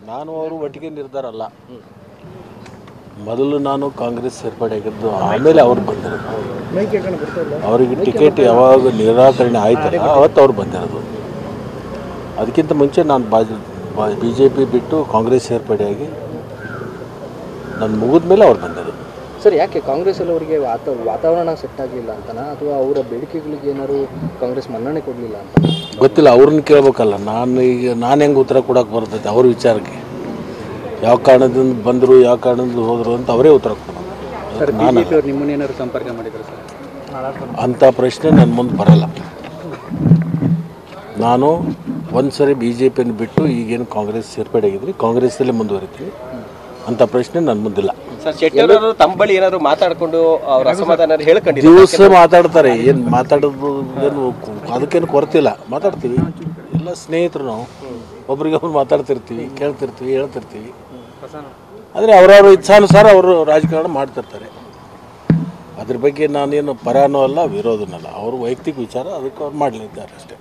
ನಾನು ಅವರು ಒಟ್ಟಿಗೆ ನಿರ್ಧಾರ ಅಲ್ಲ. ಮೊದಲು ನಾನು ಕಾಂಗ್ರೆಸ್ ಸೇರ್ಪಡೆಯಾಗಿದ್ದು, ಆಮೇಲೆ ಅವ್ರು ಬಂದಿರೋದು. ಅವರಿಗೆ ಟಿಕೆಟ್ ಯಾವಾಗ ನಿರಾಕರಣೆ ಆಯ್ತಲ್ಲ ಅವತ್ತು ಅವ್ರು ಬಂದಿರೋದು. ಅದಕ್ಕಿಂತ ಮುಂಚೆ ನಾನು BJP ಬಿಟ್ಟು ಕಾಂಗ್ರೆಸ್ ಸೇರ್ಪಡೆಯಾಗಿ ನಾನು ಮುಗಿದ ಮೇಲೆ ಅವ್ರು ಬಂದಿರೋದು. ಸರ್, ಯಾಕೆ ಕಾಂಗ್ರೆಸ್ಸಲ್ಲಿ ಅವರಿಗೆ ವಾತಾವರಣ ಸೆಟ್ ಆಗಲಿಲ್ಲ ಅಂತನಾ, ಅಥವಾ ಅವರ ಬೇಡಿಕೆಗಳಿಗೆ ಏನಾದ್ರು ಕಾಂಗ್ರೆಸ್ ಮನ್ನಣೆ ಕೊಡಲಿಲ್ಲ ಅಂತ ಗೊತ್ತಿಲ್ಲ. ಅವ್ರನ್ನ ಕೇಳ್ಬೇಕಲ್ಲ. ನಾನು ಹೆಂಗೆ ಉತ್ತರ ಕೊಡೋಕೆ ಬರ್ತೈತೆ ಅವ್ರ ವಿಚಾರಕ್ಕೆ? ಯಾವ ಕಾರಣದಿಂದ ಬಂದರು, ಯಾವ ಕಾರಣದಿಂದ ಹೋದರು ಅಂತ ಅವರೇ ಉತ್ತರ ಕೊಡೋದು. ನಿಮ್ಮನ್ನೇನಾದ್ರು ಸಂಪರ್ಕ ಮಾಡಿದ್ರು ಸರ್? ಅಂಥ ಪ್ರಶ್ನೆ ನನ್ನ ಮುಂದೆ ಬರಲ್ಲ. ನಾನು ಒಂದು ಸರಿ BJPಯನ್ನು ಬಿಟ್ಟು ಈಗೇನು ಕಾಂಗ್ರೆಸ್ ಸೇರ್ಪಡೆ ಆಗಿದ್ರಿ, ಕಾಂಗ್ರೆಸ್ಸಲ್ಲೇ ಮುಂದುವರಿತೀವಿ. ಅಂಥ ಪ್ರಶ್ನೆ ನನ್ನ ಮುಂದಿಲ್ಲ. ಸರ್, ಶೆಟ್ಟರ್ ಅವರು ತಮ್ಮ ಬಳಿ ಏನಾದ್ರು ಮಾತಾಡಿಕೊಂಡು ಅವ್ರ ಅಸಮಾಧಾನ ಹೇಳ್ಕೊಂಡಿದ್ದಾರೆ? ದಿವಸ ಮಾತಾಡ್ತಾರೆ. ಏನು ಮಾತಾಡೋದು ಏನು ಅದಕ್ಕೇನು ಕೊರತಿಲ್ಲ, ಮಾತಾಡ್ತೀವಿ. ಎಲ್ಲ ಸ್ನೇಹಿತರು ನಾವು, ಒಬ್ರಿಗೊಬ್ರು ಮಾತಾಡ್ತಿರ್ತೀವಿ, ಕೇಳ್ತಿರ್ತೀವಿ, ಹೇಳ್ತಿರ್ತೀವಿ. ಆದರೆ ಅವರವ್ರ ಇಚ್ಛಾನುಸಾರ ಅವರು ರಾಜಕಾರಣ ಮಾಡ್ತಿರ್ತಾರೆ. ಅದ್ರ ಬಗ್ಗೆ ನಾನೇನು ಪರನೂ ಅಲ್ಲ, ವಿರೋಧನೂ ಅಲ್ಲ. ಅವರು ವೈಯಕ್ತಿಕ ವಿಚಾರ, ಅದಕ್ಕೆ ಅವ್ರು ಮಾಡಲಿದ್ದಾರೆ ಅಷ್ಟೇ.